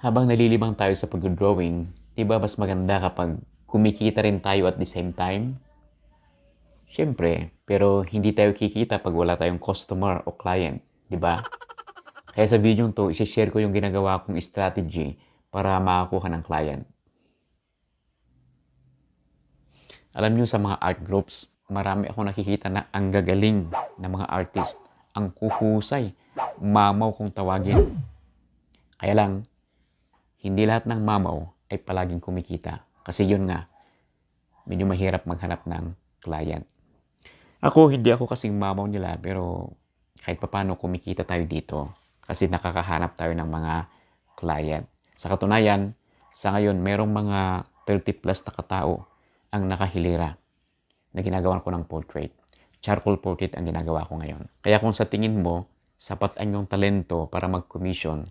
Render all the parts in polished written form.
Habang nalilibang tayo sa pag-drawing, di ba mas maganda kapag kumikita rin tayo at the same time? Siyempre, pero hindi tayo kikita pag wala tayong customer o client, di ba? Kaya sa video to, isi-share ko yung ginagawa kong strategy para makakuha ng client. Alam nyo sa mga art groups, marami ako nakikita na ang gagaling ng mga artist, ang kuhusay, mamaw kung tawagin. Kaya lang, hindi lahat ng mamaw ay palaging kumikita. Kasi yun nga, medyo mahirap maghanap ng client. Hindi ako kasing mamaw nila, pero kahit papano kumikita tayo dito. Kasi nakakahanap tayo ng mga client. Sa katunayan, sa ngayon, merong mga 30 plus na katao ang nakahilera na ginagawa ko ng portrait. Charcoal portrait ang ginagawa ko ngayon. Kaya kung sa tingin mo, sapat ang iyong talento para mag-commission,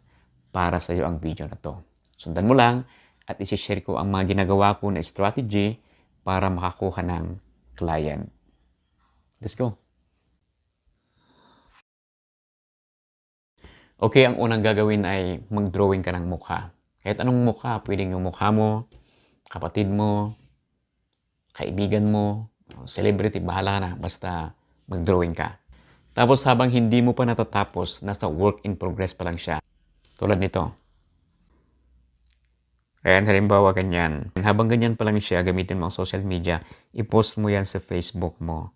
para sa iyo ang video na to. Sundan mo lang at isi-share ko ang mga ginagawa ko na strategy para makakuha ng client. Let's go. Okay, ang unang gagawin ay mag-drawing ka ng mukha. Kahit anong mukha, pwedeng yung mukha mo, kapatid mo, kaibigan mo, celebrity, bahala na, basta mag-drawing ka. Tapos habang hindi mo pa natatapos, nasa work in progress pa lang siya. Tulad nito. Ayan, halimbawa ganyan. Habang ganyan pa lang siya, gamitin mo ang social media, i-post mo yan sa Facebook mo.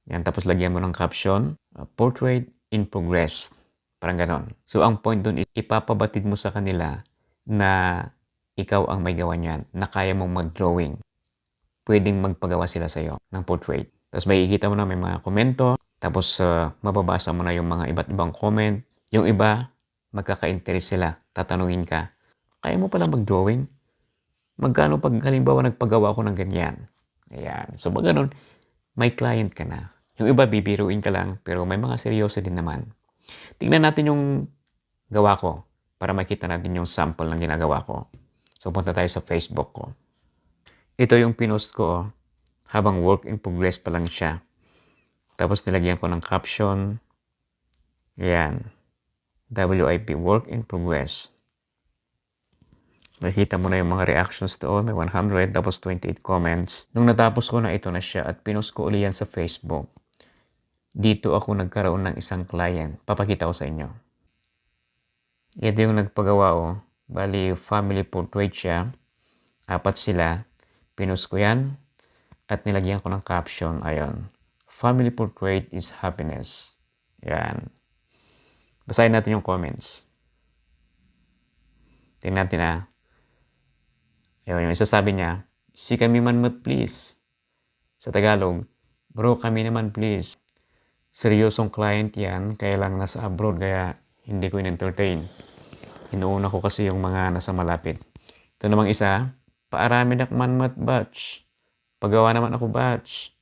Yan, tapos lagyan mo ng caption, portrait in progress. Parang ganon. So, ang point dun is, ipapabatid mo sa kanila na ikaw ang may gawa niyan, na kaya mong mag-drawing. Pwedeng magpagawa sila sa'yo ng portrait. Tapos makikita mo na may mga komento, tapos mababasa mo na yung mga iba't ibang comment. Yung iba, magkaka-interest sila, tatanungin ka, kaya mo pala mag-drawing? Magkano pag halimbawa nagpagawa ko ng ganyan? Ayan. So, pag ganon, may client ka na. Yung iba, bibiruin ka lang, pero may mga seryoso din naman. Tingnan natin yung gawa ko para makita natin yung sample ng ginagawa ko. So, punta tayo sa Facebook ko. Ito yung pinost ko habang work in progress pa lang siya. Tapos nilagyan ko ng caption. Ayan. WIP, work in progress. Nakita mo na yung mga reactions doon. May 100, tapos 28 comments. Nung natapos ko na, ito na siya at pinost ko uli yan sa Facebook. Dito ako nagkaroon ng isang client. Papakita ko sa inyo. Ito yung nagpagawa o. Bali, family portrait siya. 4 sila. Pinost ko yan. At nilagyan ko ng caption. Ayon. Family portrait is happiness. Yan. Basahin natin yung comments. Tingnan natin Ayun, yung isa sabi niya, si kami man please. Sa Tagalog, bro kami naman please. Seryosong client yan, kaya lang nasa abroad, kaya hindi ko in-entertain. Inuuna ko kasi yung mga nasa malapit. Ito namang isa, paarami na man batch. Pagawa naman ako batch.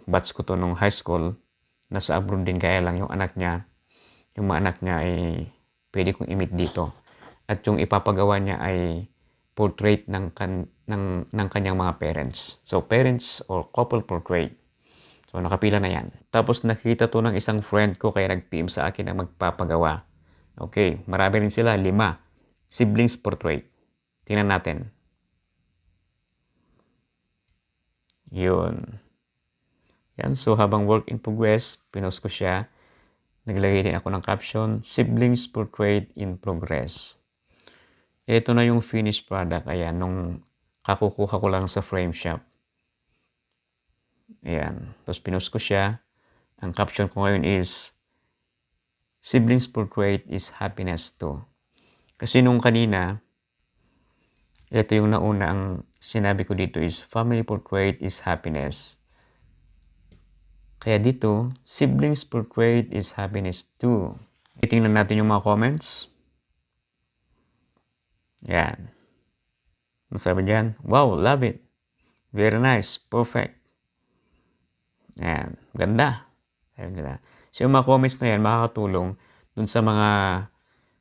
Batch ko to nung high school. Nasa abroad din, kaya lang yung anak niya, yung mga anak niya ay pwede kong i-meet dito. At yung ipapagawa niya ay portrait ng kanyang mga parents. So, parents or couple portrait. So, nakapila na yan. Tapos, nakita to ng isang friend ko kaya nag-PM sa akin na magpapagawa. Okay, marami rin sila, 5. Siblings portrait. Tingnan natin. Yun. Yan, so habang work in progress, pinost ko siya. Naglagay din ako ng caption, siblings portrait in progress. Ito na yung finished product. Ayan, nung kakukuha ko lang sa frame shop. Ayan. Tapos pinost ko siya. Ang caption ko ngayon is, siblings portrait is happiness too. Kasi nung kanina, ito yung nauna ang sinabi ko dito is, family portrait is happiness. Kaya dito, siblings portrait is happiness too. Itingnan natin yung mga comments. Yan. Masabi dyan, wow, love it. Very nice, perfect. Yan, ganda. So yung mga comments na yan, makakatulong dun sa mga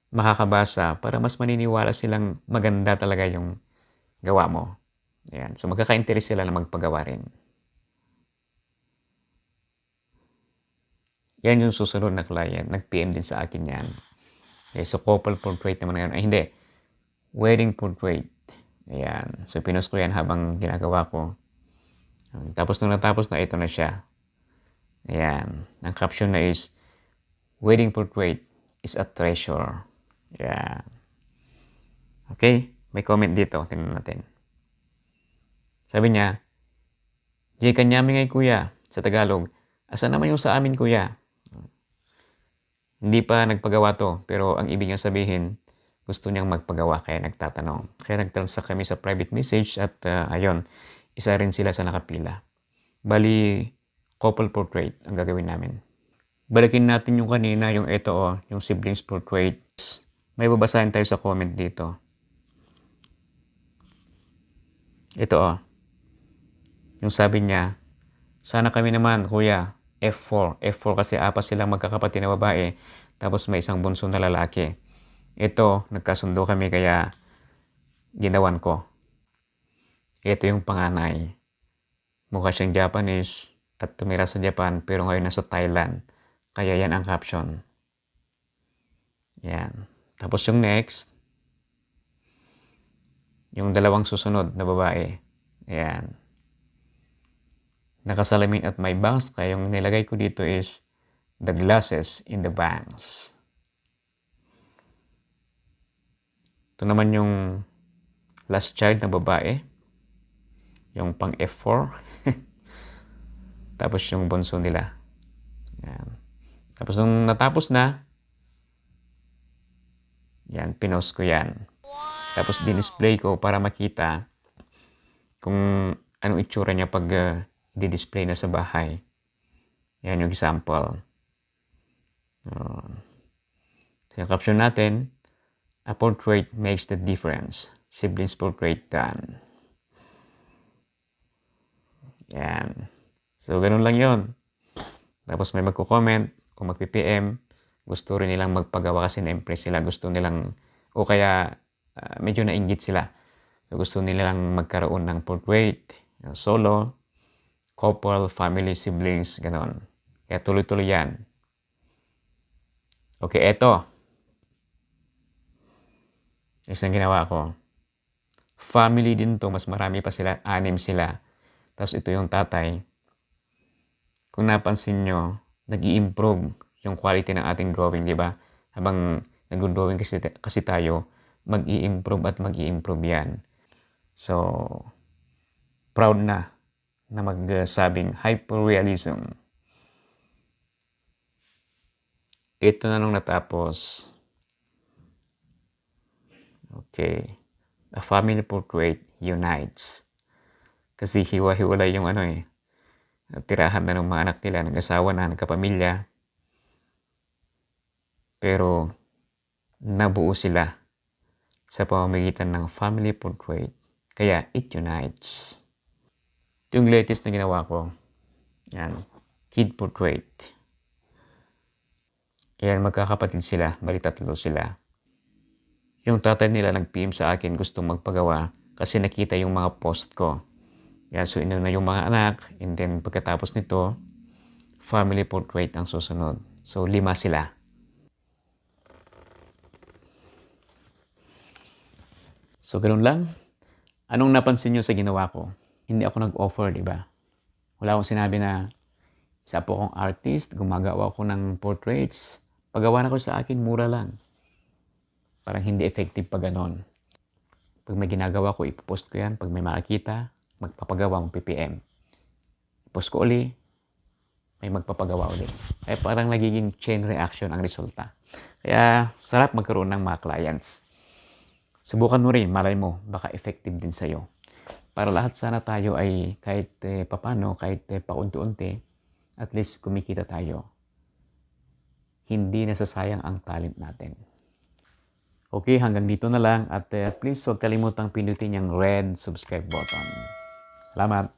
makakabasa para mas maniniwala silang maganda talaga yung gawa mo. Yan. So magkaka-interest sila na magpagawa rin. Yan yung susunod na client. Nag-PM din sa akin yan. Okay, so couple portrait naman ngayon. Ay, hindi. Wedding portrait. Ayan. So, pinost ko yan habang ginagawa ko. Tapos, nung natapos na, ito na siya. Ayan. Ang caption na is, wedding portrait is a treasure. Ayan. Okay? May comment dito. Tingnan natin. Sabi niya, Jay kanyami ngay kuya. Sa Tagalog, asa naman yung sa amin kuya? Hindi pa nagpagawa to. Pero ang ibig niya sabihin, gusto niyang magpagawa kaya nagtatanong. Kaya nagtransact kami sa private message at ayun, isa rin sila sa nakapila. Bali, couple portrait ang gagawin namin. Balikin natin yung kanina, yung ito yung siblings portrait. May babasahin tayo sa comment dito. Ito yung sabi niya, sana kami naman kuya, F4. F4 kasi apat silang magkakapatid na babae, tapos may isang bunso na lalaki. Ito, nagkasundo kami kaya ginawan ko. Ito yung panganay. Mukha siyang Japanese at tumira sa Japan pero ngayon nasa Thailand. Kaya yan ang caption. Yan. Tapos yung next, yung dalawang susunod na babae. Ayan. Nakasalamin at may bangs kaya yung nilagay ko dito is the glasses in the bangs. Ito naman yung last child na babae. Yung pang F4. Tapos yung bunso nila. Yan. Tapos nung natapos na, yan, pinost ko yan. Tapos dinisplay ko para makita kung anong itsura niya pag di-display na sa bahay. Yan yung example. So yung caption natin, a portrait makes the difference. Siblings portrait done. Yan. So, ganun lang yon. Tapos may magko-comment, kung mag-PPM, gusto rin nilang magpagawa kasi na-impress sila. Gusto nilang, o kaya medyo nainggit sila. So, gusto nilang magkaroon ng portrait, solo, couple, family, siblings, ganun. Kaya tuloy-tuloy yan. Okay, eto. Isang ginawa ko. Family din to, mas marami pa sila, 6 sila. Tapos ito yung tatay. Kung napansin nyo, nag-i-improve yung quality ng ating drawing, di ba? Habang nag-drawing kasi tayo, mag-i-improve at mag-i-improve yan. So, proud na magsabing hyperrealism. Ito na nung natapos. Okay. A family portrait unites. Kasi hiwa-hiwalay yung tirahan na ng mga anak nila, nag-asawa na, nagkapamilya. Pero nabuo sila sa pamamagitan ng family portrait. Kaya it unites. Ito yung latest na ginawa ko. Yan. Kid portrait. Yan, magkakapatid sila. Bali 3 sila. Yung tatay nila nag-PM sa akin gustong magpagawa kasi nakita yung mga post ko. Yan, so inuna yung mga anak, and then pagkatapos nito, family portrait ang susunod. So 5 sila. So ganun lang. Anong napansin nyo sa ginawa ko? Hindi ako nag-offer, di ba? Wala akong sinabi na isa po akong artist, gumagawa ako ng portraits. Paggawa na ko sa akin, mura lang. Parang hindi effective pa ganon. Pag may ginagawa ko, ipopost ko yan. Pag may makakita, magpapagawa, mag-PPM. Ipost ko uli, may magpapagawa uli. Ay parang nagiging chain reaction ang resulta. Kaya sarap magkaroon ng mga clients. Subukan mo rin, malay mo, baka effective din sa'yo. Para lahat sana tayo ay kahit papano, kahit paunti-unti, at least kumikita tayo. Hindi nasasayang ang talent natin. Okay, hanggang dito na lang at please huwag kalimutang pindutin yung red subscribe button. Salamat!